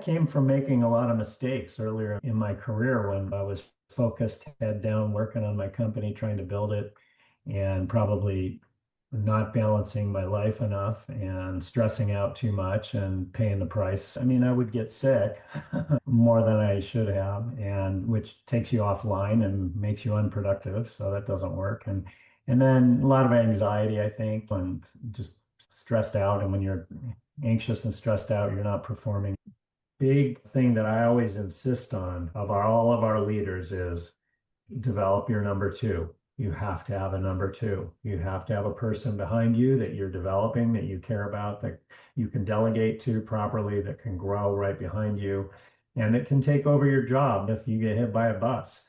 it came from making a lot of mistakes earlier in my career when I was focused head down, working on my company, trying to build it, and probably not balancing my life enough and stressing out too much and paying the price. I mean, I would get sick more than I should have, and which takes you offline and makes you unproductive. So that doesn't work. And then a lot of anxiety, I think, and just stressed out. And when you're anxious and stressed out, you're not performing. Big thing that I always insist on of all of our leaders is develop your number two. You have to have a number two. You have to have a person behind you that you're developing, that you care about, that you can delegate to properly, that can grow right behind you, and that can take over your job if you get hit by a bus.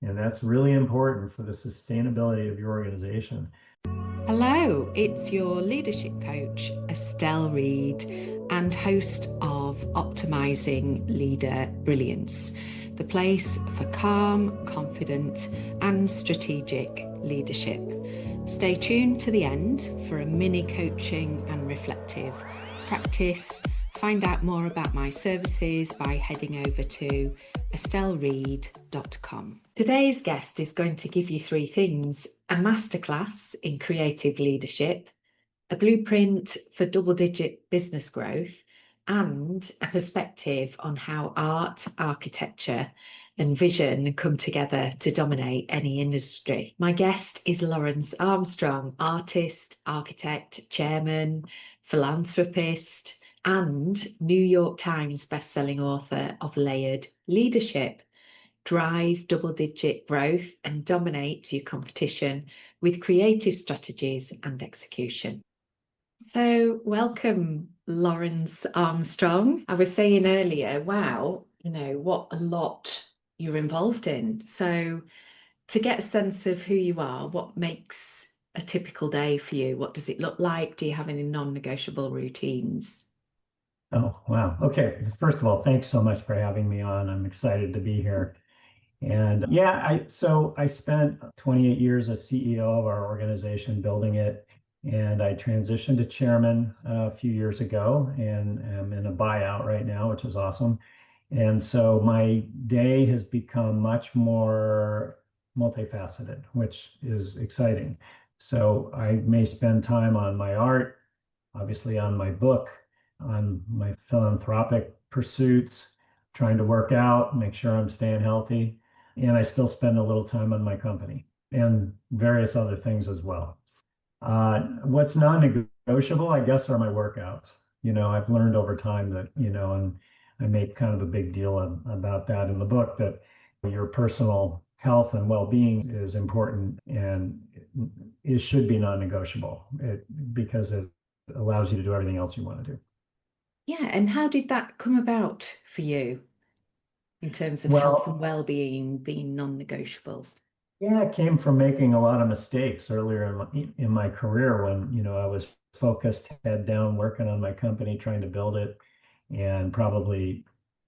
And that's really important for the sustainability of your organization. Hello, it's your leadership coach, Estelle Read, and host of Optimising Leader Brilliance, the place for calm, confident, and strategic leadership. Stay tuned to the end for a mini coaching and reflective practice. Find out more about my services by heading over to estelleread.com. Today's guest is going to give you three things: a masterclass in creative leadership, a blueprint for double-digit business growth, and a perspective on how art, architecture, and vision come together to dominate any industry. My guest is Lawrence Armstrong, artist, architect, chairman, philanthropist, and New York Times bestselling author of Layered Leadership. Drive double-digit growth and dominate your competition with creative strategies and execution. So welcome, Lawrence Armstrong. I was saying earlier, wow, what a lot you're involved in. So to get a sense of who you are, what makes a typical day for you? What does it look like? Do you have any non-negotiable routines? Oh, wow. Okay. First of all, thanks so much for having me on. I'm excited to be here. And yeah, I spent 28 years as CEO of our organization building it. And I transitioned to chairman a few years ago and am in a buyout right now, which is awesome. And so my day has become much more multifaceted, which is exciting. So I may spend time on my art, obviously on my book, on my philanthropic pursuits, trying to work out, make sure I'm staying healthy. And I still spend a little time on my company and various other things as well. What's non-negotiable, I guess, are my workouts. I've learned over time that, and I make kind of a big deal about that in the book, that your personal health and well-being is important and it should be non-negotiable because it allows you to do everything else you want to do. Yeah, and how did that come about for you in terms of health and well-being being non-negotiable? Yeah, it came from making a lot of mistakes earlier in my career when, I was focused head down, working on my company, trying to build it, and probably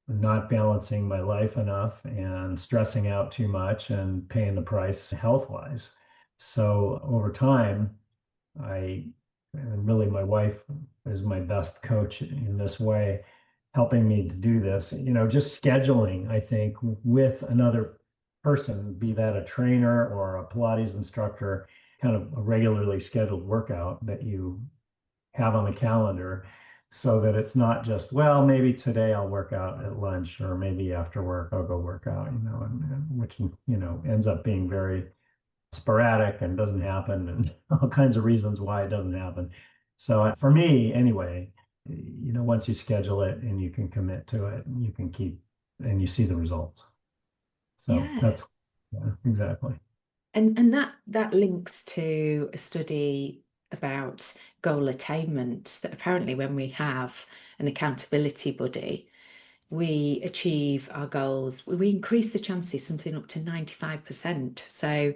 not balancing my life enough and stressing out too much and paying the price health-wise. So over time, and really my wife is my best coach in this way, helping me to do this, just scheduling, I think, with another person, be that a trainer or a Pilates instructor, kind of a regularly scheduled workout that you have on the calendar so that it's not just, well, maybe today I'll work out at lunch or maybe after work I'll go work out, which, ends up being very sporadic and doesn't happen and all kinds of reasons why it doesn't happen. So for me, anyway, once you schedule it and you can commit to it, you can keep and you see the results. So Yeah. exactly. And that links to a study about goal attainment, that apparently when we have an accountability buddy, we achieve our goals, we increase the chances something up to 95%. So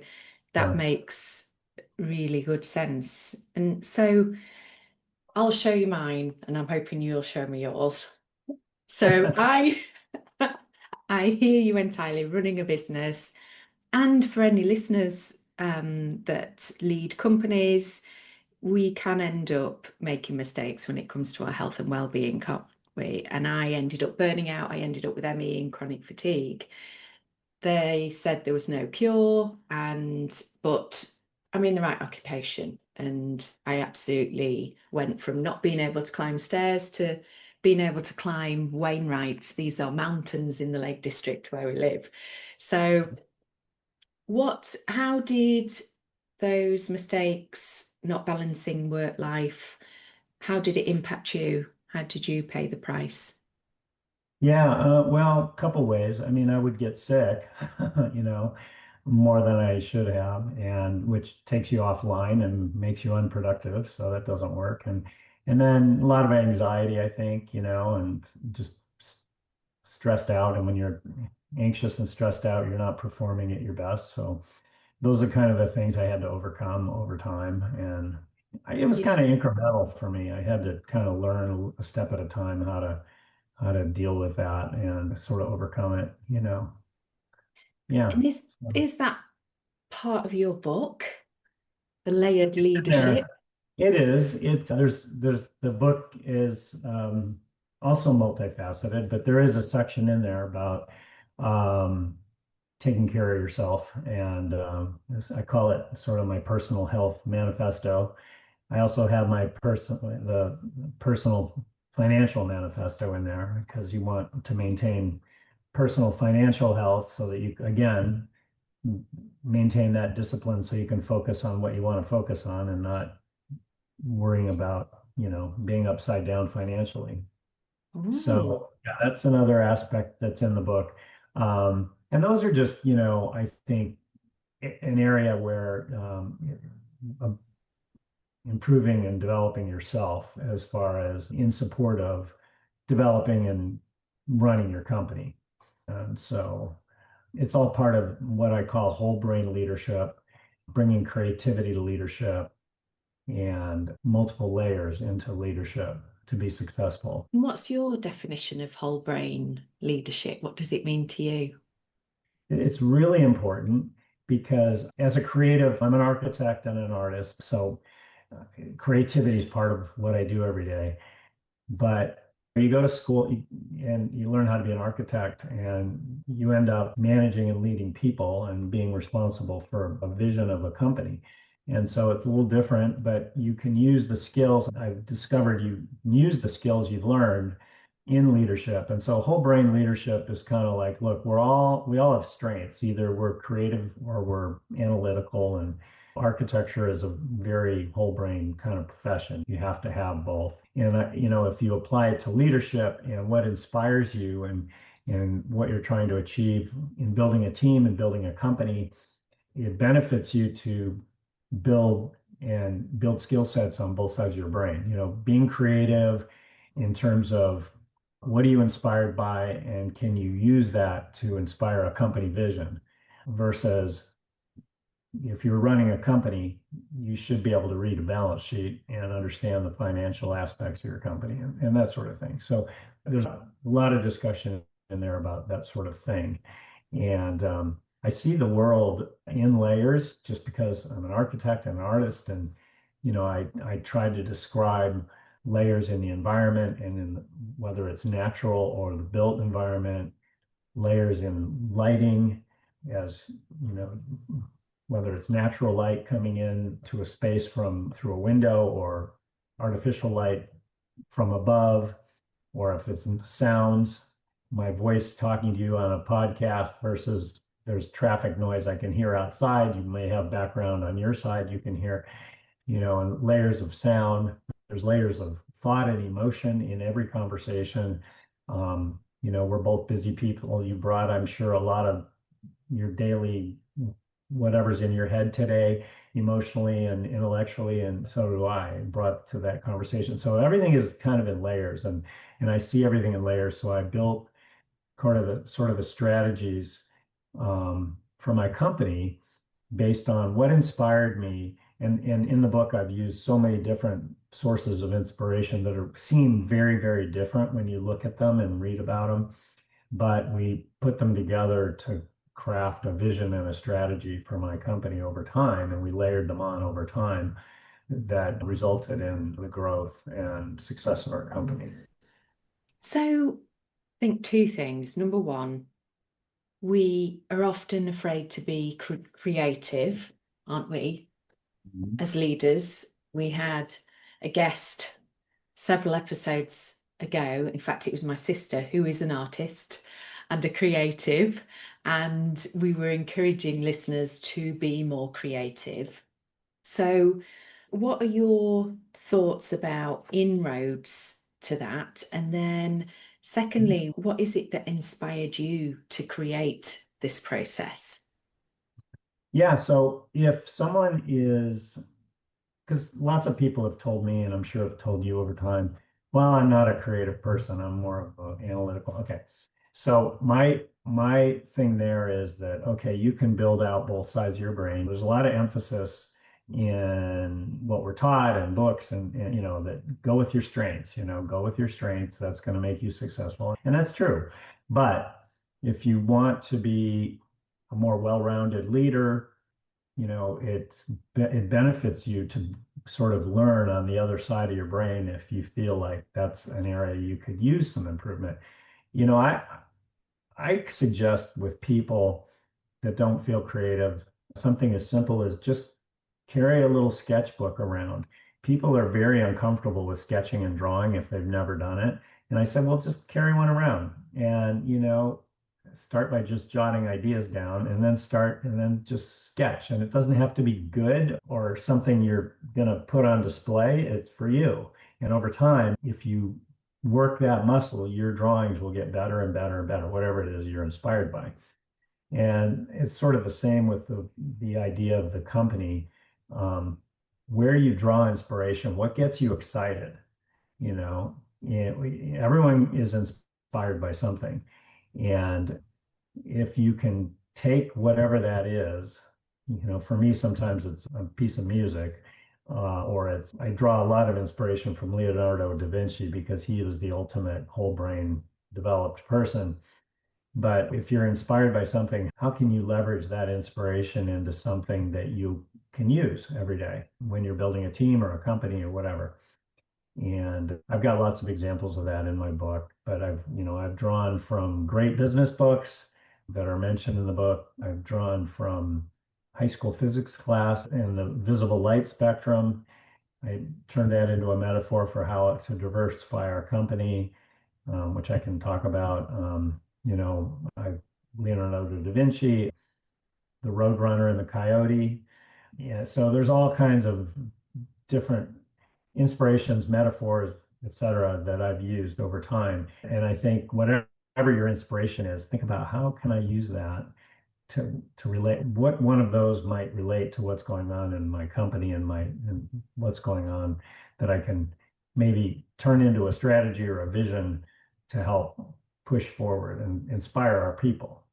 that makes really good sense. And so I'll show you mine and I'm hoping you'll show me yours. So I hear you entirely running a business. And for any listeners that lead companies, we can end up making mistakes when it comes to our health and well-being, can't and I ended up burning out. I ended up with ME and chronic fatigue. They said there was no cure, but I'm in the right occupation. And I absolutely went from not being able to climb stairs to being able to climb Wainwrights. These are mountains in the Lake District where we live. So how did those mistakes, not balancing work life, how did it impact you? How did you pay the price? Yeah, well, a couple ways. I mean, I would get sick, you know, more than I should have, and which takes you offline and makes you unproductive. So that doesn't work. And then a lot of anxiety, I think, and just stressed out. And when you're anxious and stressed out, you're not performing at your best. So those are kind of the things I had to overcome over time. And it was Yeah. kind of incremental for me. I had to kind of learn a step at a time how to deal with that and sort of overcome it. Yeah. And is that part of your book, the layered leadership? There. It is. There's the book is also multifaceted, but there is a section in there about um, taking care of yourself, and I call it sort of my personal health manifesto. I also have my personal financial manifesto in there because you want to maintain personal financial health so that you again maintain that discipline so you can focus on what you want to focus on and not worrying about, being upside down financially. Oh, So yeah, that's another aspect that's in the book. And those are just, I think an area where improving and developing yourself as far as in support of developing and running your company. And so it's all part of what I call whole brain leadership, bringing creativity to leadership and multiple layers into leadership to be successful. and what's your definition of whole brain leadership? What does it mean to you? It's really important because as a creative, I'm an architect and an artist. So creativity is part of what I do every day. But you go to school and you learn how to be an architect, and you end up managing and leading people and being responsible for a vision of a company. And so it's a little different, but you can use the skills. I've discovered you use the skills you've learned in leadership. And so whole brain leadership is kind of like, look, we all have strengths. Either we're creative or we're analytical, and architecture is a very whole brain kind of profession. You have to have both. And if you apply it to leadership and what inspires you and what you're trying to achieve in building a team and building a company, it benefits you to build skill sets on both sides of your brain. Being creative in terms of what are you inspired by, and can you use that to inspire a company vision versus if you're running a company, you should be able to read a balance sheet and understand the financial aspects of your company and that sort of thing. So there's a lot of discussion in there about that sort of thing. And I see the world in layers just because I'm an architect and an artist. And, I try to describe layers in the environment and in whether it's natural or the built environment, layers in lighting as, you know, whether it's natural light coming in to a space from through a window or artificial light from above, or if it's sounds, my voice talking to you on a podcast versus there's traffic noise I can hear outside. You may have background on your side you can hear, and layers of sound. There's layers of thought and emotion in every conversation. We're both busy people. You brought, I'm sure, a lot of your daily whatever's in your head today, emotionally and intellectually, and so do I, brought to that conversation. So everything is kind of in layers, and I see everything in layers. So I built sort of the strategies for my company based on what inspired me. And in the book, I've used so many different sources of inspiration that seem very, very different when you look at them and read about them. But we put them together to craft a vision and a strategy for my company over time, and we layered them on over time that resulted in the growth and success of our company. So, I think two things. Number one, we are often afraid to be creative, aren't we? Mhm. As leaders, we had a guest several episodes ago. In fact, it was my sister, who is an artist and a creative, and we were encouraging listeners to be more creative. So, what are your thoughts about inroads to that? And then, secondly, what is it that inspired you to create this process? Yeah, so if someone is, because lots of people have told me, and I'm sure have told you over time, well, I'm not a creative person. I'm more of an analytical. Okay. So my thing there is that, okay, you can build out both sides of your brain. There's a lot of emphasis in what we're taught in books and that go with your strengths, go with your strengths. That's going to make you successful. And that's true. But if you want to be a more well-rounded leader, it benefits you to sort of learn on the other side of your brain if you feel like that's an area you could use some improvement. You know, I suggest with people that don't feel creative, something as simple as just carry a little sketchbook around. People are very uncomfortable with sketching and drawing if they've never done it. And I said, well, just carry one around and, start by just jotting ideas down and then just sketch. And it doesn't have to be good or something you're going to put on display. It's for you. And over time, if you work that muscle, your drawings will get better and better and better, whatever it is you're inspired by. And it's sort of the same with the idea of the company, um, where you draw inspiration, what gets you excited, you know, everyone is inspired by something. And if you can take whatever that is, for me, sometimes it's a piece of music, or I draw a lot of inspiration from Leonardo da Vinci because he was the ultimate whole brain developed person. But if you're inspired by something, how can you leverage that inspiration into something that you can use every day when you're building a team or a company or whatever? And I've got lots of examples of that in my book, but I've drawn from great business books that are mentioned in the book. I've drawn from high school physics class and the visible light spectrum. I turned that into a metaphor for how to diversify our company, which I can talk about. Leonardo da Vinci, the Roadrunner and the Coyote. Yeah, so there's all kinds of different inspirations, metaphors, etc., that I've used over time. And I think whatever your inspiration is, think about how can I use that to relate. What one of those might relate to what's going on in my company and what's going on that I can maybe turn into a strategy or a vision to help push forward and inspire our people.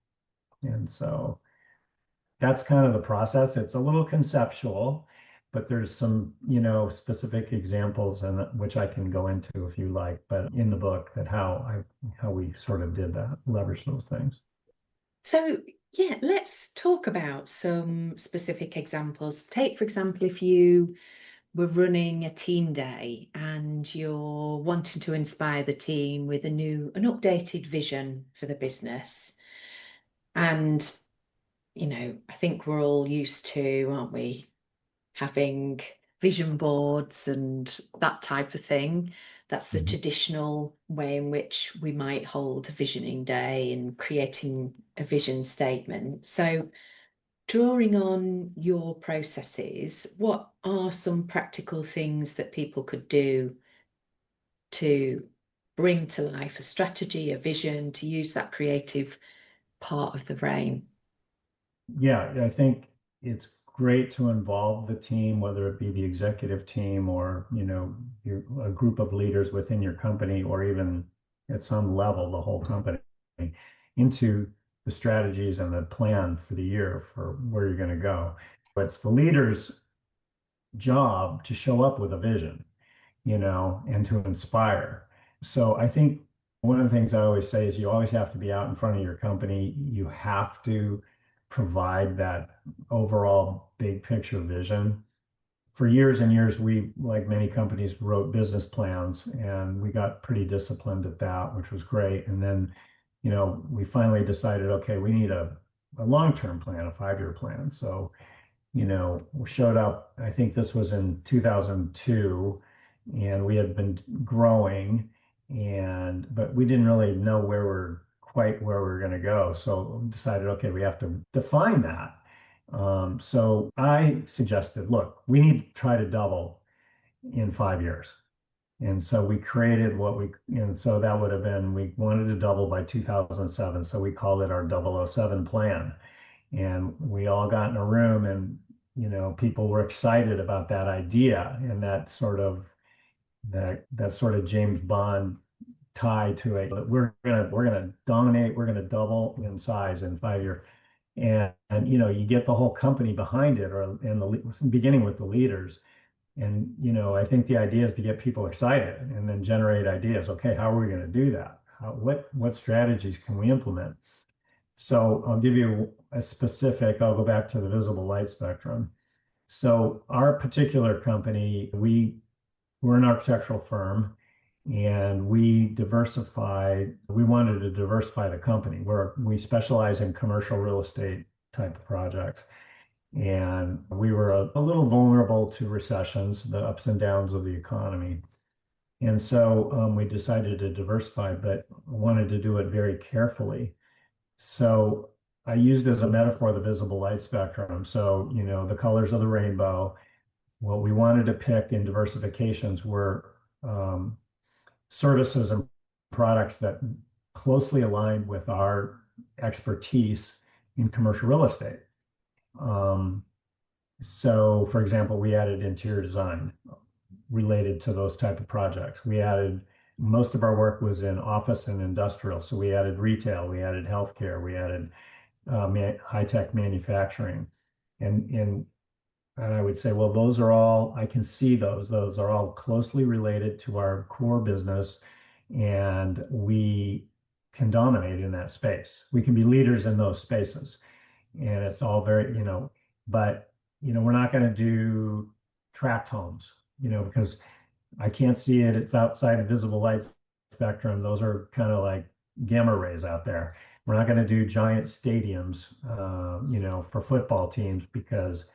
And so that's kind of the process. It's a little conceptual, but there's some, specific examples and which I can go into if you like, but in the book that how we sort of did that, leverage those things. So, yeah, let's talk about some specific examples. Take, for example, if you were running a team day and you're wanting to inspire the team with an updated vision for the business. And, I think we're all used to, aren't we, having vision boards and that type of thing. That's the Mhm. traditional way in which we might hold a visioning day and creating a vision statement. So, drawing on your processes, what are some practical things that people could do to bring to life a strategy, a vision, to use that creative part of the brain? Yeah, I think it's great to involve the team, whether it be the executive team or, a group of leaders within your company, or even at some level, the whole company, into the strategies and the plan for the year for where you're going to go. But it's the leader's job to show up with a vision, and to inspire. So I think one of the things I always say is you always have to be out in front of your company. You have to provide that overall big picture vision. for years and years, we, like many companies, wrote business plans, and we got pretty disciplined at that, which was great. And then, we finally decided, okay, we need a long-term plan, a 5-year plan. So, we showed up, I think this was in 2002, and we had been growing, but we didn't really know quite where we were going to go. So we decided, okay, we have to define that. So I suggested, look, we need to try to double in 5 years. And so we created and so that would have been, we wanted to double by 2007. So we called it our 007 plan. And we all got in a room, and, people were excited about that idea, and that sort of James Bond tie to it. We're gonna dominate, we're gonna double in size in 5 years. And you get the whole company behind it, beginning with the leaders. And I think the idea is to get people excited and then generate ideas. Okay, how are we going to do that? What strategies can we implement? So I'll give you I'll go back to the visible light spectrum. So our particular company, we're an architectural firm, and we wanted to diversify the company. We specialize in commercial real estate type of projects. And we were a little vulnerable to recessions, the ups and downs of the economy. And so we decided to diversify, but wanted to do it very carefully. So I used as a metaphor the visible light spectrum. So, the colors of the rainbow. What we wanted to pick in diversifications were services and products that closely aligned with our expertise in commercial real estate. So, for example, we added interior design related to those type of projects. Most of our work was in office and industrial. So we added retail, we added healthcare, we added high-tech manufacturing. And I would say, well, I can see those are all closely related to our core business, and we can dominate in that space. We can be leaders in those spaces. And it's all very, but, we're not going to do tract homes, because I can't see it. It's outside of visible light spectrum. Those are kind of like gamma rays out there. We're not going to do giant stadiums, for football teams, because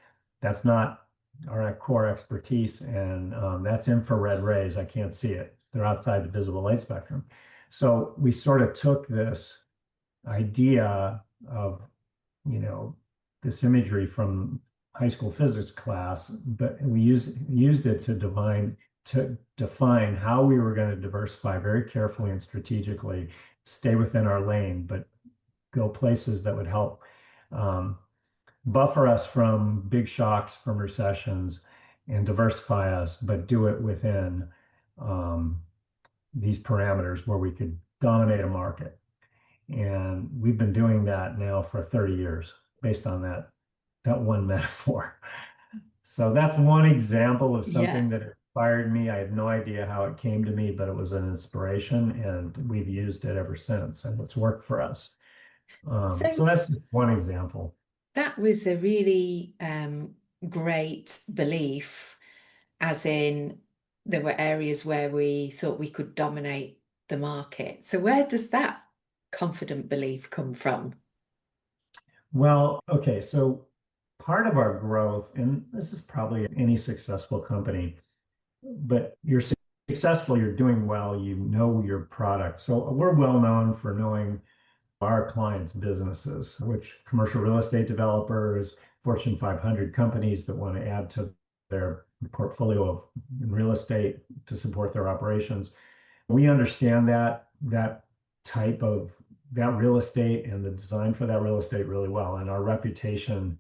that's not our core expertise. And that's infrared rays. I can't see it. They're outside the visible light spectrum. So we sort of took this idea of, this imagery from high school physics class, but we used it to define how we were going to diversify very carefully and strategically, stay within our lane, but go places that would help buffer us from big shocks, from recessions, and diversify us, but do it within these parameters where we could dominate a market. And we've been doing that now for 30 years based on that one metaphor. So that's one example of something that inspired me. I have no idea how it came to me, but it was an inspiration, and we've used it ever since, and it's worked for us. So that's just one example. That was a really great belief, as in there were areas where we thought we could dominate the market. So where does that confident belief come from? Well, okay, so part of our growth, and this is probably any successful company, but you're successful, you're doing well, you know your product. So we're well known for knowing our clients' businesses, which commercial real estate developers, Fortune 500 companies that want to add to their portfolio of real estate to support their operations. We understand that type of that real estate and the design for that real estate really well. And our reputation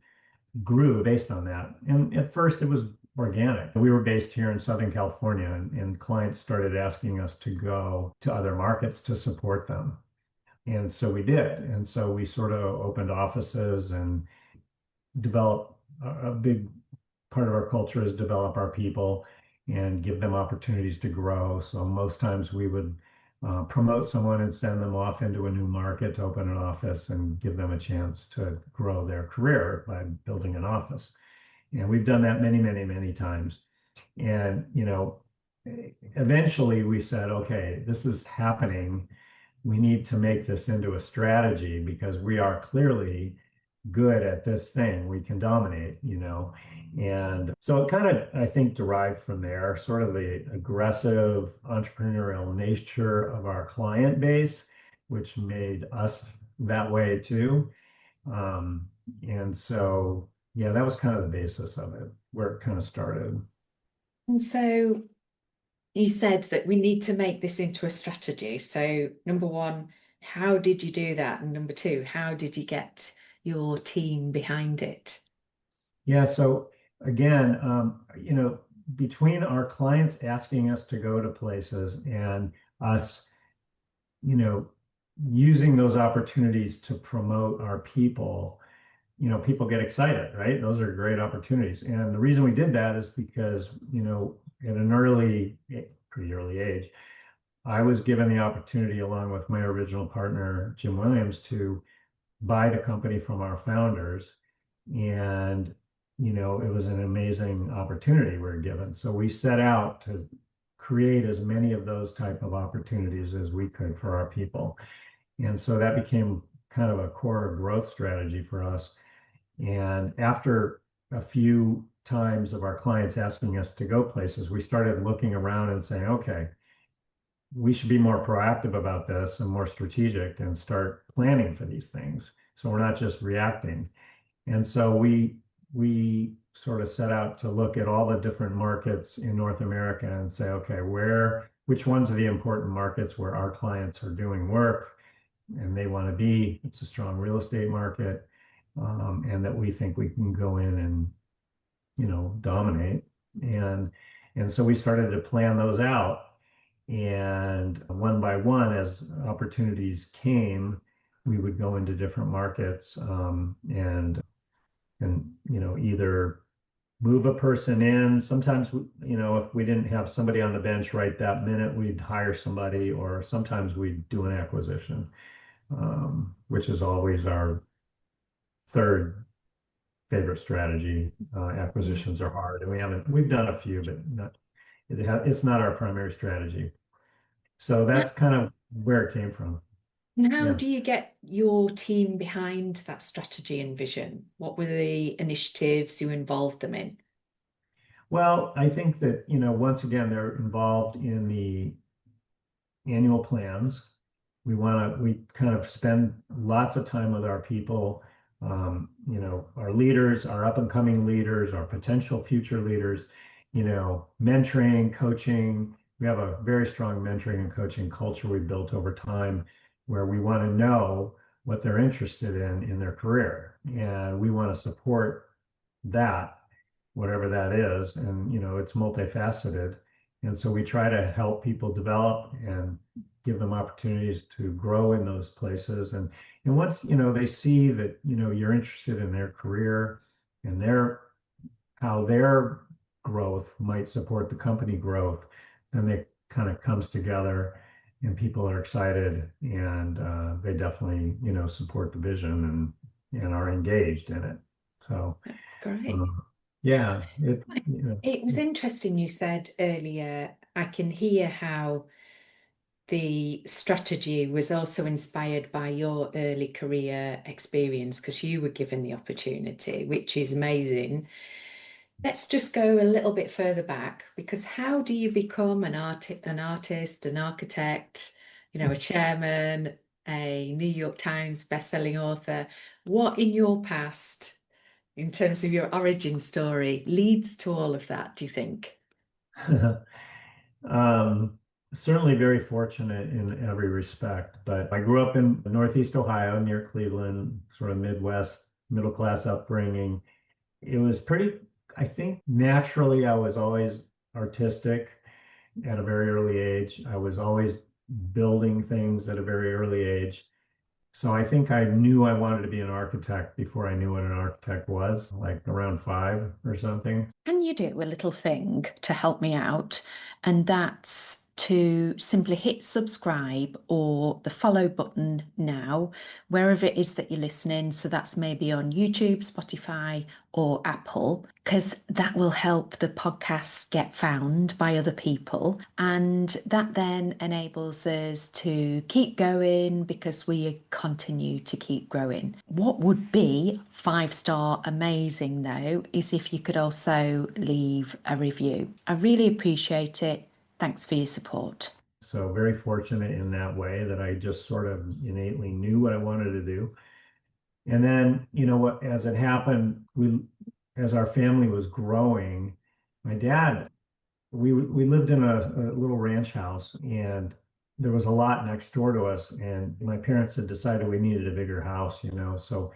grew based on that. And at first it was organic. We were based here in Southern California, and clients started asking us to go to other markets to support them. And so we did. And so we sort of opened offices and developed a big part of our culture is develop our people and give them opportunities to grow. So most times we would promote someone and send them off into a new market to open an office and give them a chance to grow their career by building an office. And we've done that many, many, many times. And, eventually we said, okay, this is happening. We need to make this into a strategy because we are clearly good at this thing. We can dominate. And so it kind of, I think, derived from there, sort of the aggressive entrepreneurial nature of our client base, which made us that way too. And so, yeah, that was kind of the basis of it, where it kind of started. And so you said that we need to make this into a strategy. So, number one, how did you do that? And number two, how did you get your team behind it? Yeah, so again, between our clients asking us to go to places and us, you know, using those opportunities to promote our people, people get excited, right? Those are great opportunities. And the reason we did that is because, at an pretty early age, I was given the opportunity, along with my original partner, Jim Williams, to buy the company from our founders. And, it was an amazing opportunity we were given. So we set out to create as many of those type of opportunities as we could for our people. And so that became kind of a core growth strategy for us. And after a few times of our clients asking us to go places, we started looking around and saying, okay, we should be more proactive about this and more strategic and start planning for these things. So we're not just reacting. And so we sort of set out to look at all the different markets in North America and say, okay, which ones are the important markets where our clients are doing work and they want to be? It's a strong real estate market, and that we think we can go in and dominate. And so we started to plan those out. And one by one, as opportunities came, we would go into different markets, and either move a person in. Sometimes, if we didn't have somebody on the bench right that minute, we'd hire somebody, or sometimes we'd do an acquisition, which is always our third favorite strategy. Acquisitions are hard, and we've done a few, but it's not our primary strategy. So that's kind of where it came from. And how Yeah. do you get your team behind that strategy and vision? What were the initiatives you involved them in? Well, I think that, once again, they're involved in the annual plans. We kind of spend lots of time with our people, our leaders, our up and coming leaders, our potential future leaders, mentoring, coaching. We have a very strong mentoring and coaching culture we built over time, where we want to know what they're interested in their career. And we want to support that, whatever that is. And, it's multifaceted. And so we try to help people develop and give them opportunities to grow in those places. And once, they see that, you're interested in their career and how their growth might support the company growth, then they kind of comes together and people are excited, and they definitely, support the vision and are engaged in it. So, Great. um, yeah, It was interesting you said earlier, I can hear how the strategy was also inspired by your early career experience because you were given the opportunity, which is amazing. Let's just go a little bit further back because how do you become an artist, an architect, a chairman, a New York Times bestselling author? What in your past, in terms of your origin story, leads to all of that, do you think? Um, Certainly very fortunate in every respect, but I grew up in Northeast Ohio near Cleveland, sort of Midwest, middle class upbringing. It was pretty, I think naturally I was always artistic at a very early age. I was always building things at a very early age. So I think I knew I wanted to be an architect before I knew what an architect was, like around 5 or something. Can you do a little thing to help me out? And that's to simply hit subscribe or the follow button now, wherever it is that you're listening. So that's maybe on YouTube, Spotify, or Apple, because that will help the podcast get found by other people. And that then enables us to keep going because we continue to keep growing. What would be 5-star amazing though is if you could also leave a review. I really appreciate it. Thanks for your support. So very fortunate in that way that I just sort of innately knew what I wanted to do. And then, what, as it happened, as our family was growing, my dad, we lived in a little ranch house, and there was a lot next door to us, and my parents had decided we needed a bigger house. So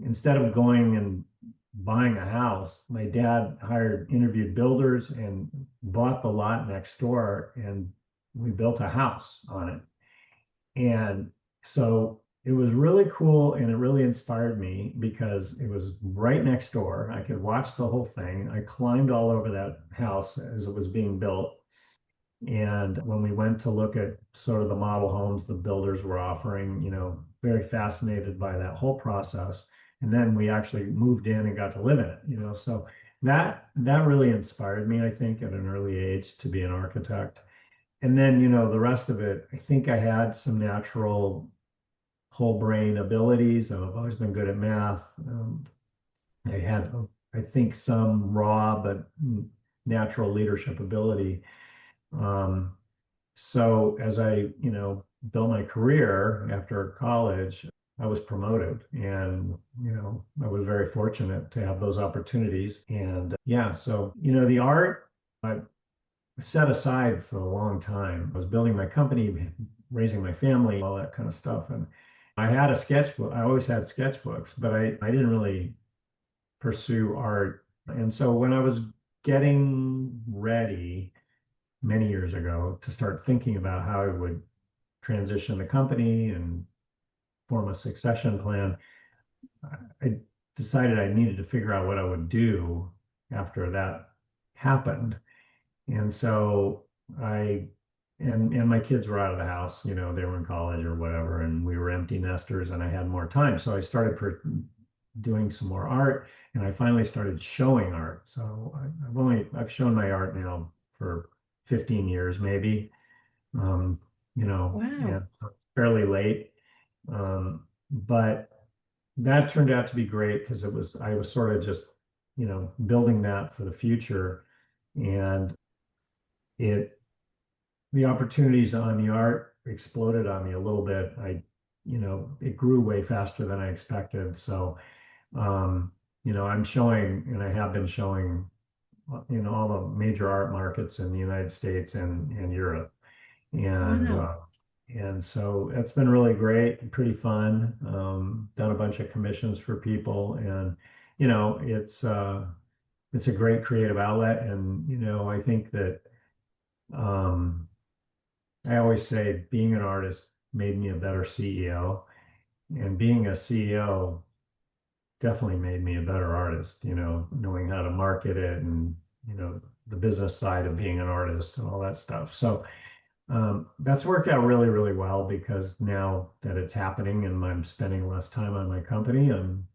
instead of going and buying a house, my dad interviewed builders and bought the lot next door, and we built a house on it. And so it was really cool, and it really inspired me because it was right next door. I could watch the whole thing. I climbed all over that house as it was being built. And when we went to look at sort of the model homes the builders were offering, very fascinated by that whole process. And then we actually moved in and got to live in it. So that really inspired me, I think, at an early age to be an architect. And then, the rest of it, I think I had some natural whole brain abilities. I've always been good at math. I had, I think, some raw but natural leadership ability. Um, so as I, built my career after college, I was promoted, and, I was very fortunate to have those opportunities. And yeah, so, the art I set aside for a long time. I was building my company, raising my family, all that kind of stuff. And I had a sketchbook. I always had sketchbooks, but I didn't really pursue art. And so when I was getting ready many years ago to start thinking about how I would transition the company and form a succession plan, I decided I needed to figure out what I would do after that happened. And so I and my kids were out of the house, they were in college or whatever, and we were empty nesters, and I had more time. So I started doing some more art, and I finally started showing art. So I've shown my art now for 15 years maybe. Um, Wow. yeah, fairly late. But that turned out to be great because I was sort of just, building that for the future. And it the opportunities on the art exploded on me a little bit. It grew way faster than I expected. So, I'm showing, and I have been showing, all the major art markets in the United States and Europe. And, Wow. and so it's been really great and pretty fun. Done a bunch of commissions for people, and, it's a great creative outlet. And, I think that, um, I always say being an artist made me a better CEO, and being a CEO definitely made me a better artist, knowing how to market it, and, the business side of being an artist and all that stuff. So that's worked out really, really well because now that it's happening and I'm spending less time on my company, I'm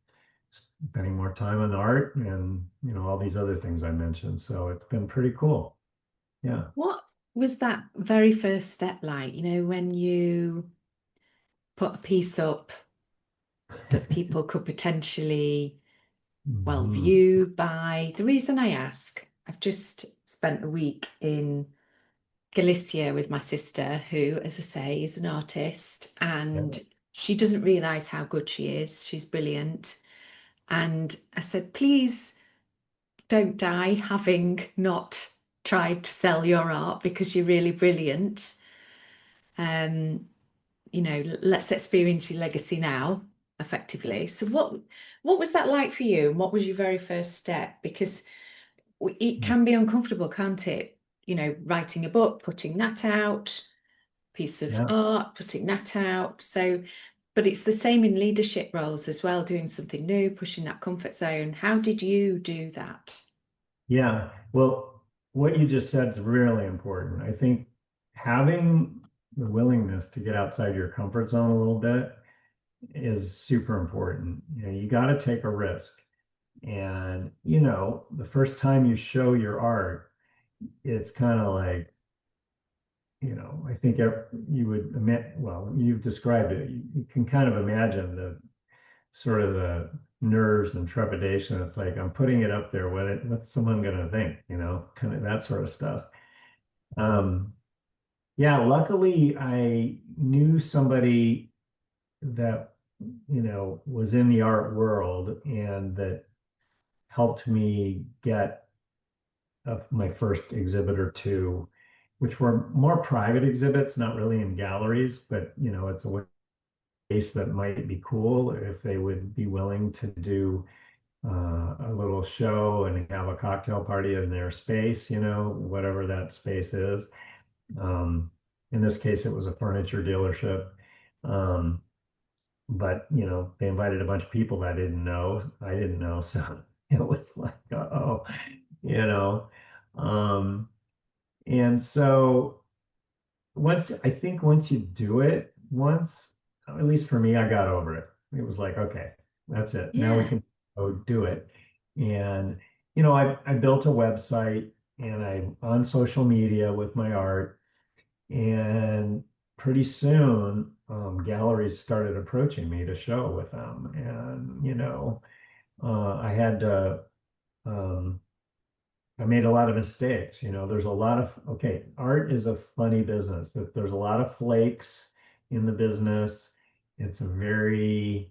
spending more time on art and, all these other things I mentioned. So it's been pretty cool. Yeah. What was that very first step like? When you put a piece up that people could potentially, well, Mhm. view, buy. The reason I ask, I've just spent a week in Galicia with my sister, who, as I say, is an artist, and she doesn't realize how good she is. She's brilliant. And I said, please don't die having not tried to sell your art because you're really brilliant. Um, let's experience your legacy now, effectively. So what was that like for you? And what was your very first step? Because it Yeah. can be uncomfortable, can't it? Writing a book, putting that out, piece of Yeah. art, putting that out. So, but it's the same in leadership roles as well, doing something new, pushing that comfort zone. How did you do that? Yeah. Well, what you just said is really important. I think having the willingness to get outside your comfort zone a little bit is super important. You got to take a risk. And, the first time you show your art, it's kind of like, I think you would, well, you've described it. You can kind of imagine the sort of the nerves and trepidation. It's like, I'm putting it up there. What's someone going to think, kind of that sort of stuff. Um, yeah, luckily I knew somebody that, was in the art world and that helped me get my first exhibit or two, which were more private exhibits, not really in galleries, but it's a space that might be cool if they would be willing to do a little show and have a cocktail party in their space, whatever that space is. Um, in this case, it was a furniture dealership. Um, but they invited a bunch of people that I didn't know. So it was like, oh, you know. Um, and so I think once you do it once, at least for me, I got over it. It was like, okay, that's it. Now we Yeah. can go do it. And, I built a website and I'm on social media with my art. And pretty soon, galleries started approaching me to show with them. And, I had to, um, I made a lot of mistakes. There's a lot of, okay, art is a funny business. There's a lot of flakes in the business. It's a very,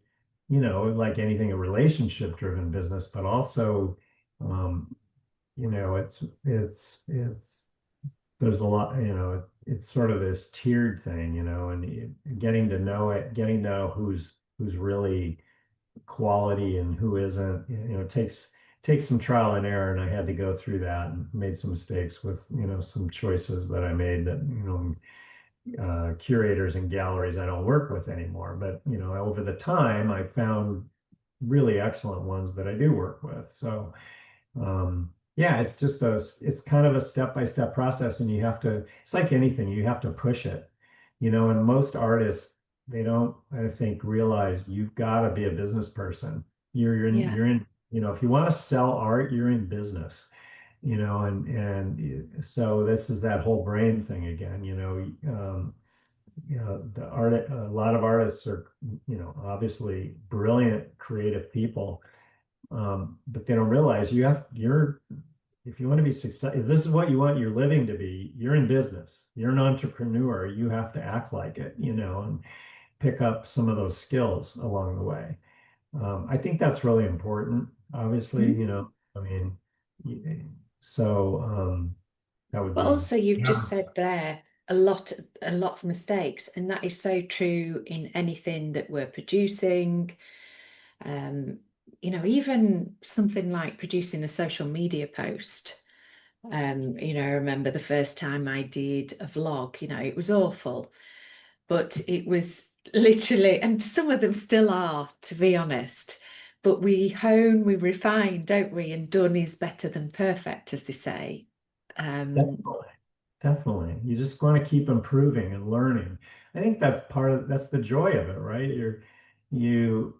like anything, a relationship driven business, but also, um, it's, there's a lot, it's sort of this tiered thing, and getting to know it, getting to know who's really quality and who isn't, it takes some trial and error, and I had to go through that and made some mistakes with, some choices that I made that, curators and galleries I don't work with anymore. But, over the time, I found really excellent ones that I do work with. So, yeah, it's kind of a step-by-step process, and it's like anything, you have to push it, and most artists, they don't, I think, realize you've got to be a business person. Yeah. You're in, if you want to sell art, you're in business, and so this is that whole brain thing again, a lot of artists are, obviously brilliant, creative people, but they don't realize if you want to be successful, if this is what you want your living to be, you're in business. You're an entrepreneur. You have to act like it, and pick up some of those skills along the way. I think that's really important, obviously, Mm. I mean, so that would But be, also, you've yeah, just said there a lot of mistakes, and that is so true in anything that we're producing. Um, even something like producing a social media post. I remember the first time I did a vlog, it was awful, but it was literally, and some of them still are, to be honest. But we hone, we refine, don't we? And done is better than perfect, as they say. Um, definitely. Definitely. You just want to keep improving and learning. I think that's the joy of it, right? You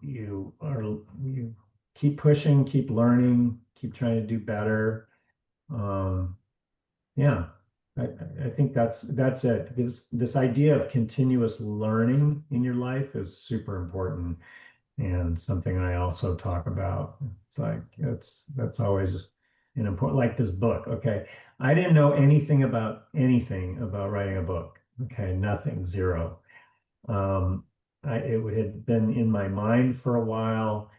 keep pushing, keep learning, keep trying to do better. Um, yeah. I think that's it. This idea of continuous learning in your life is super important and something I also talk about. It's like that's always an important, like this book. Okay, I didn't know anything about writing a book. Okay, nothing, zero. Um, it had been in my mind for a while,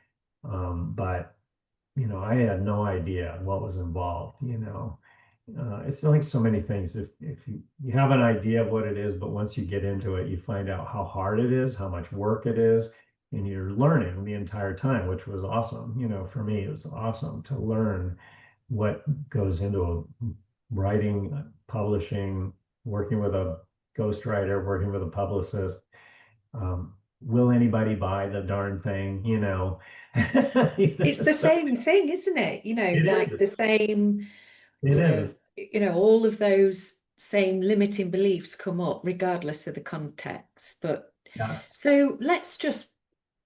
but I had no idea what was involved. It's like so many things. If you have an idea of what it is, but once you get into it, you find out how hard it is, how much work it is, and you're learning the entire time, which was awesome. For me, it was awesome to learn what goes into writing, publishing, working with a ghostwriter, working with a publicist. Will anybody buy the darn thing? it's the So same thing, isn't it? it Like the is. same, It is. all of those same limiting beliefs come up regardless of the context. But Yes. so let's just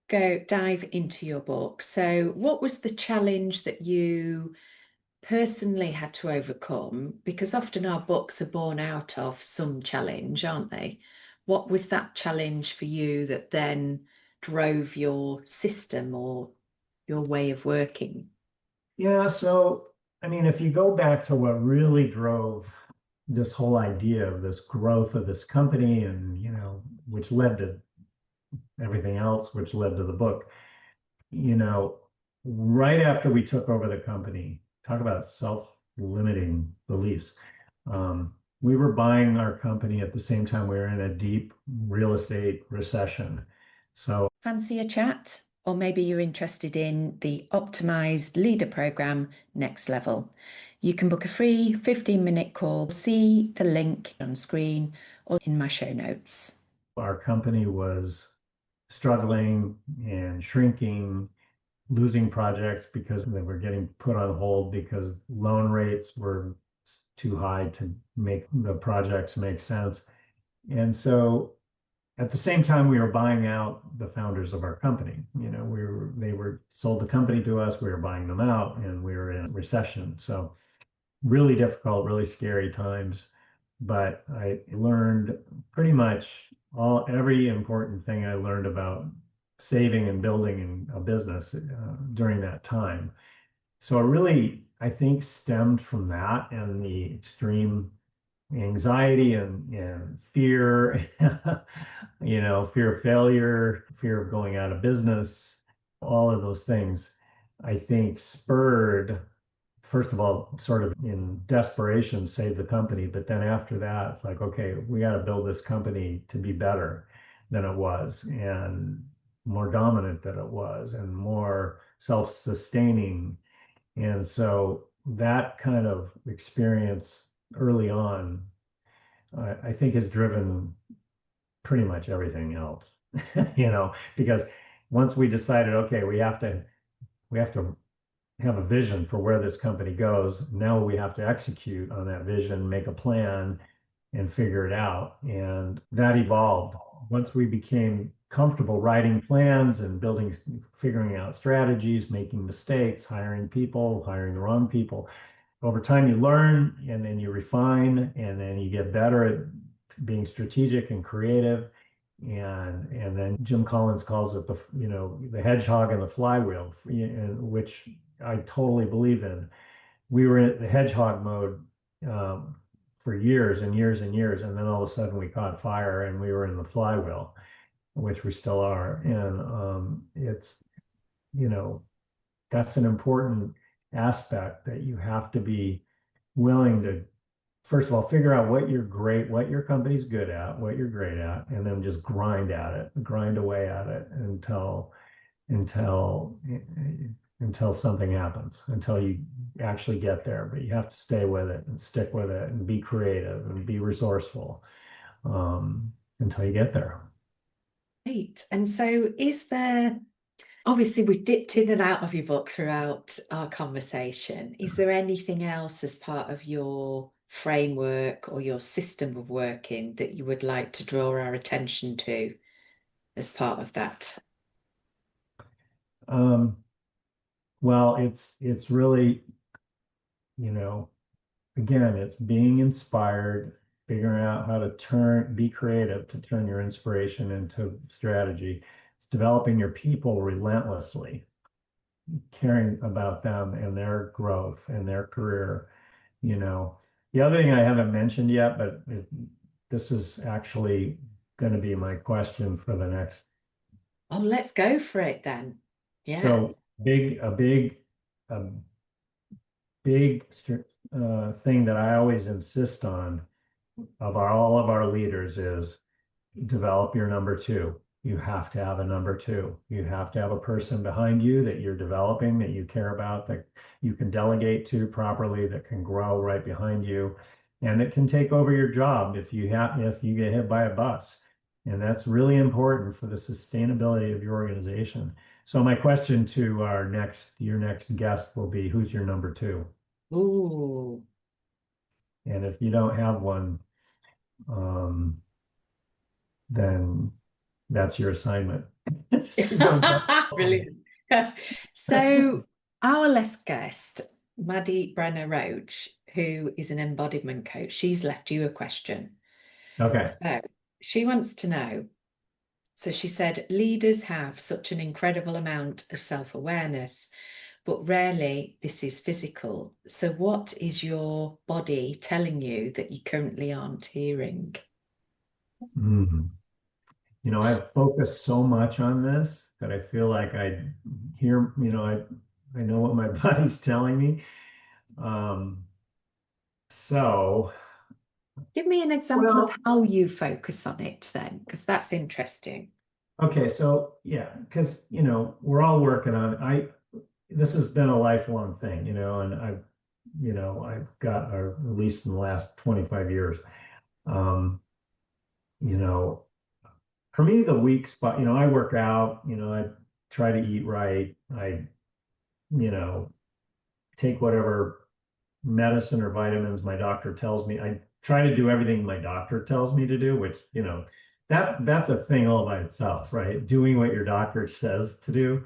go dive into your book. So, what was the challenge that you personally had to overcome? Because often our books are born out of some challenge, aren't they? What was that challenge for you that then drove your system or your way of working? Yeah, so I mean, if you go back to what really drove this whole idea of this growth of this company and, which led to everything else, which led to the book, you know, right after we took over the company, talk about self-limiting beliefs. We were buying our company at the same time we were in a deep real estate recession. So Fancy a chat? Or maybe you're interested in the Optimized Leader Program Next Level. You can book a free 15-minute call. See the link on screen or in my show notes. our company was struggling and shrinking, losing projects because they were getting put on hold because loan rates were too high to make the projects make sense. And so at the same time, we were buying out the founders of our company. They were sold the company to us, we were buying them out, and we were in a recession. So really difficult, really scary times. But I learned pretty much every important thing I learned about saving and building a business during that time. So it really, I think, stemmed from that and the extreme anxiety and fear, fear of failure, fear of going out of business, all of those things, I think spurred, first of all, sort of in desperation, save the company. But then after that, it's like, okay, we got to build this company to be better than it was and more dominant than it was and more self-sustaining. And so that kind of experience early on, I think has driven pretty much everything else, because once we decided, okay, we have to have a vision for where this company goes. Now we have to execute on that vision, make a plan, and figure it out. And that evolved. Once we became comfortable writing plans and figuring out strategies, making mistakes, hiring people, hiring the wrong people. Over time, you learn and then you refine and then you get better at being strategic and creative. And then Jim Collins calls it the hedgehog and the flywheel, which I totally believe in. We were in the hedgehog mode for years and years and years, and then all of a sudden we caught fire and we were in the flywheel, which we still are. And it's you know that's an important aspect that you have to be willing to, first of all, figure out what your company's good at, what you're great at, and then just grind away at it until until something happens, until you actually get there. But you have to stay with it and stick with it and be creative and be resourceful until you get there. Right. And so, is there, obviously, we dipped in and out of your book throughout our conversation. Is there anything else as part of your framework or your system of working that you would like to draw our attention to as part of that? Um, well, it's really, you know, again, it's being inspired, figuring out how to be creative to turn your inspiration into strategy. It's developing your people relentlessly, caring about them and their growth and their career. You know, the other thing I haven't mentioned yet, but this is actually going to be my question for the next. Oh, let's go for it then. Yeah. So a big thing that I always insist on of all of our leaders is develop your number two. You have to have a number two. You have to have a person behind you that you're developing, that you care about, that you can delegate to properly, that can grow right behind you, and that can take over your job if you get hit by a bus. And that's really important for the sustainability of your organization. So my question to your next guest will be, who's your number two? Ooh. And if you don't have one, um, then that's your assignment. To go develop one. Brilliant. So, our last guest, Maddie Brenner Roach, who is an embodiment coach, she's left you a question. Okay. So, she wants to know. So, she said, leaders have such an incredible amount of self awareness, but rarely this is physical. So, what is your body telling you that you currently aren't hearing? Mhm. I've focused so much on this that I feel like I hear, I know what my body's telling me. Um, so, Give me an example of well, how you focus on it then, because that's interesting. okay, so yeah, because we're all working on this has been a lifelong thing, and I've got at least in the last 25 years. Um, you know, for me, the weak spot, I work out, I try to eat right. I, you know, take whatever medicine or vitamins my doctor tells me. I try to do everything my doctor tells me to do, which, that's a thing all by itself, right? Doing what your doctor says to do.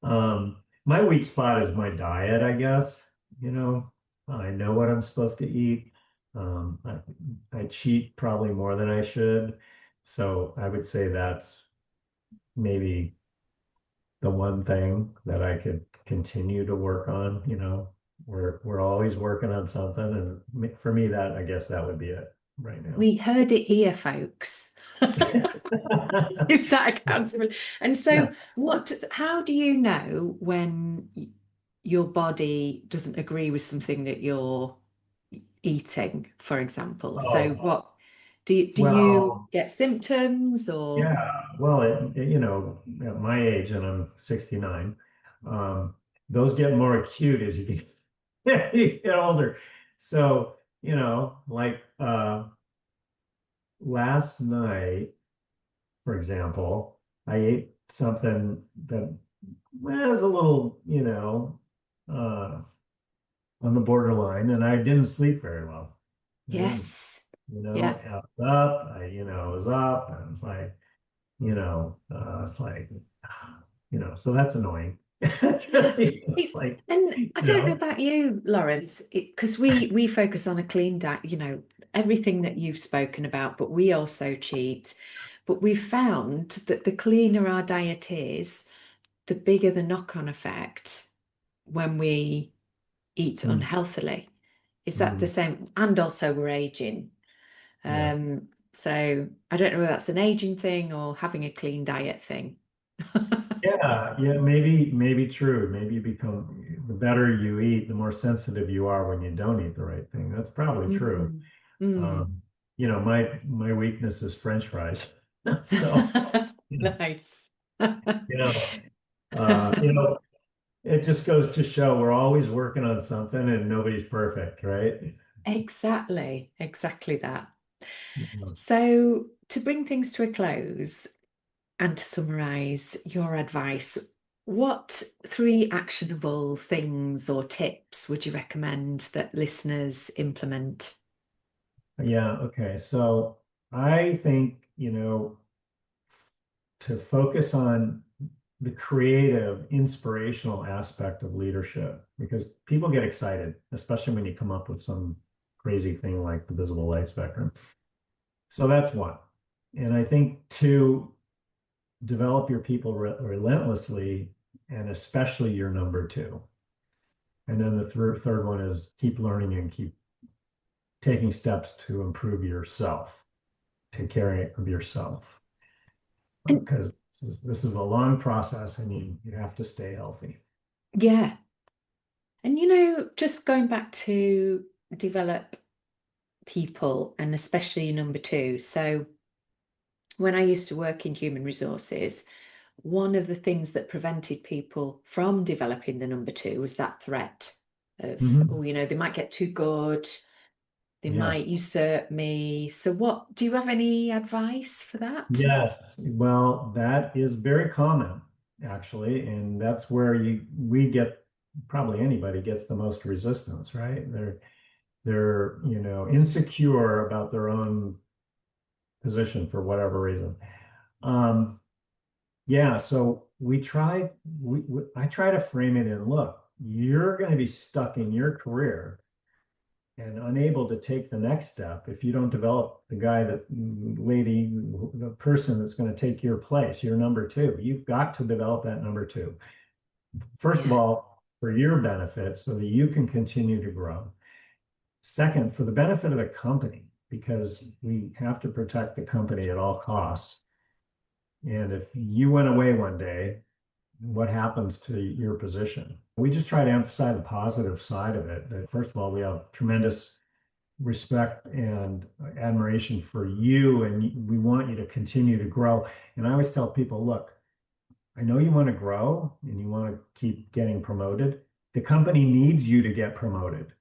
My weak spot is my diet, I guess. You know, I know what I'm supposed to eat. I cheat probably more than I should. So I would say that's maybe the one thing that I could continue to work on. We're always working on something, and for me, that I guess that would be it right now. We heard it here, folks. Is that accountable? And Yeah. so, how do you know when your body doesn't agree with something that you're eating, for example? So, Oh, what do you well, get symptoms or yeah, well, at my age, and I'm 69, um, those get more acute as you get, you get older. So, like last night, for example, I ate something that was a little, uh, on the borderline, and I didn't sleep very well. I didn't, yes, yeah. I was up, I was up, and it's like, so that's annoying. It's like, And I you don't know know, about you, Lawrence, because we focus on a clean diet, everything that you've spoken about, but we also cheat. But we've found that the cleaner our diet is, the bigger the knock-on effect when we eat mm, unhealthily. Is that the mm, same? And also we're aging. yeah. So I don't know whether that's an aging thing or having a clean diet thing. Yeah, yeah, maybe true. Maybe the better you eat, the more sensitive you are when you don't eat the right thing. That's probably true. Mm. Mm. Um, my weakness is French fries. So, you know, Nice. you know, uh, you know, it just goes to show we're always working on something and nobody's perfect, right? Exactly that. Yeah. So, to bring things to a close and to summarize your advice, what three actionable things or tips would you recommend that listeners implement? Yeah, okay. So I think, to focus on the creative, inspirational aspect of leadership, because people get excited, especially when you come up with some crazy thing like the visible light spectrum. So that's one. And I think two, develop your people relentlessly, and especially your number two. And then the third one is keep learning and keep taking steps to improve yourself, take care of yourself, And because this is a long process and you have to stay healthy. yeah, and just going back to develop people and especially number two. So, when I used to work in human resources, one of the things that prevented people from developing the number two was that threat of, Mhm. oh, they might get too good, they Yeah. might usurp me. So, what do you have any advice for that? Yes. Well, that is very common, actually, and that's where we get, probably anybody gets the most resistance, right? They're They're, insecure about their own position for whatever reason. Um, yeah, so I try to frame it in, look, you're going to be stuck in your career and unable to take the next step if you don't develop the guy, the person that's going to take your place, your number two. You've got to develop that number two. First of Yeah. all, for your benefit, so that you can continue to grow. Second, for the benefit of the company, because we have to protect the company at all costs. And if you went away one day, what happens to your position? We just try to emphasize the positive side of it. That first of all, we have tremendous respect and admiration for you, and we want you to continue to grow. And I always tell people, look, I know you want to grow and you want to keep getting promoted. The company needs you to get promoted.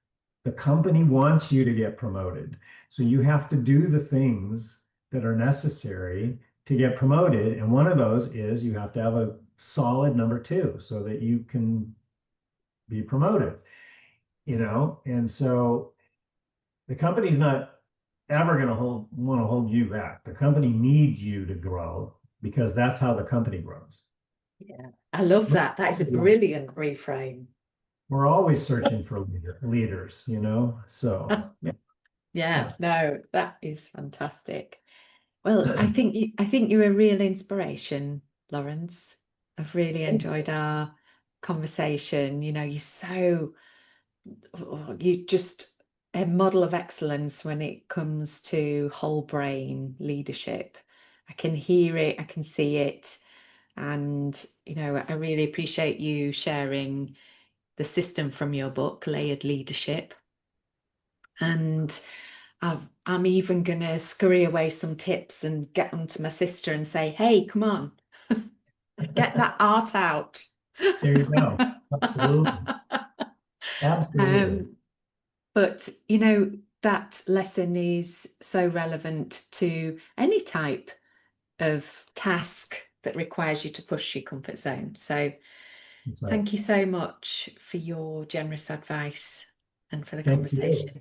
The company wants you to get promoted. So you have to do the things that are necessary to get promoted. And one of those is you have to have a solid number two so that you can be promoted, And so the company's not ever going to want to hold you back. The company needs you to grow because that's how the company grows. Yeah, I love that. That is a brilliant reframe. We're always searching for leaders, So Yeah, no, that is fantastic. Well, I think you're a real inspiration, Lawrence. I've really enjoyed our conversation. You're just a model of excellence when it comes to whole brain leadership. I can hear it, I can see it. And, I really appreciate you sharing the system from your book, Layered Leadership. And I'm even going to scurry away some tips and get them to my sister and say, hey, come on, get that art out. There you go. Absolutely. Absolutely. But, that lesson is so relevant to any type of task that requires you to push your comfort zone. So thank you so much for your generous advice and for the Thank you. conversation.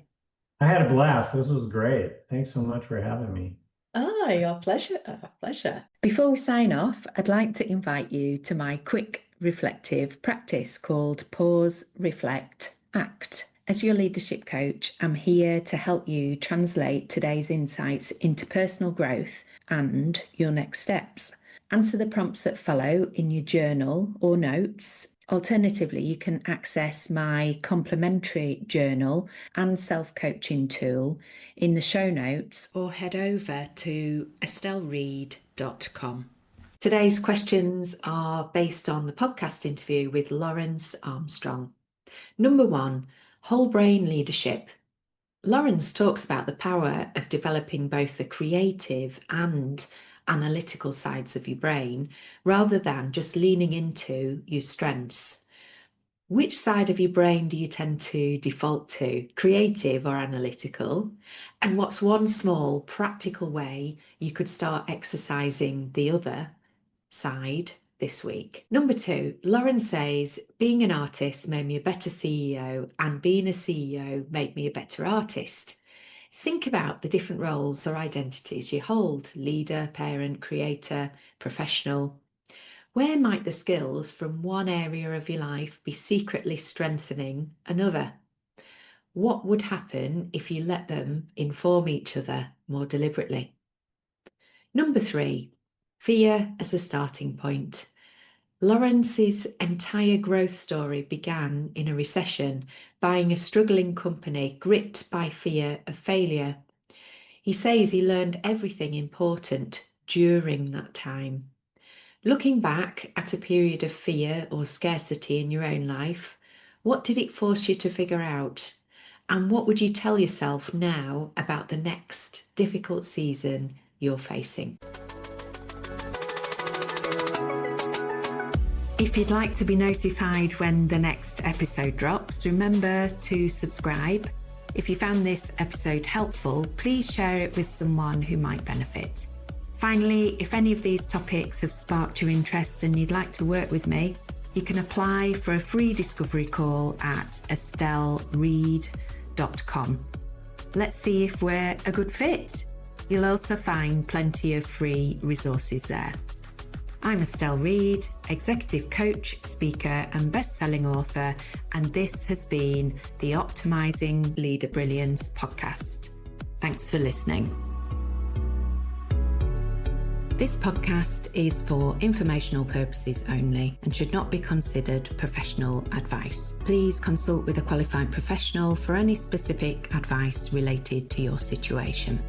I had a blast. This was great. Thanks so much for having me. Ah, your pleasure. Our pleasure. Before we sign off, I'd like to invite you to my quick reflective practice called Pause, Reflect, Act. As your leadership coach, I'm here to help you translate today's insights into personal growth and your next steps. Answer the prompts that follow in your journal or notes. Alternatively, you can access my complimentary journal and self-coaching tool in the show notes or head over to estelleread.com. Today's questions are based on the podcast interview with Lawrence Armstrong. Number 1, whole brain leadership. Lawrence talks about the power of developing both the creative and analytical sides of your brain rather than just leaning into your strengths. Which side of your brain do you tend to default to, creative or analytical? And what's one small practical way you could start exercising the other side this week? Number 2, Lauren says, being an artist made me a better CEO and being a CEO made me a better artist. Think about the different roles or identities you hold: leader, parent, creator, professional. Where might the skills from one area of your life be secretly strengthening another? What would happen if you let them inform each other more deliberately? Number 3, fear as a starting point. Lawrence's entire growth story began in a recession, buying a struggling company gripped by fear of failure. He says he learned everything important during that time. Looking back at a period of fear or scarcity in your own life, what did it force you to figure out? And what would you tell yourself now about the next difficult season you're facing? If you'd like to be notified when the next episode drops, remember to subscribe. If you found this episode helpful, please share it with someone who might benefit. Finally, if any of these topics have sparked your interest and you'd like to work with me, you can apply for a free discovery call at estelleread.com. estelleraad.com. Let's see if we're a good fit. You'll also find plenty of free resources there. I'm Estelle Read, executive coach, speaker, and best-selling author, and this has been the Optimising Leader Brilliance podcast. Thanks for listening. This podcast is for informational purposes only and should not be considered professional advice. Please consult with a qualified professional for any specific advice related to your situation.